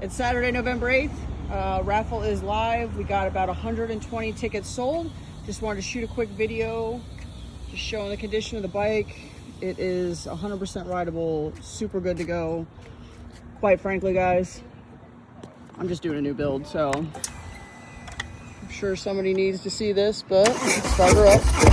It's Saturday, November 8th. Raffle is live. We got about 120 tickets sold. Just wanted to shoot a quick video, just showing the condition of the bike. It is 100% rideable, super good to go. Quite frankly, guys, I'm just doing a new build, so I'm sure somebody needs to see this, but let's start her up.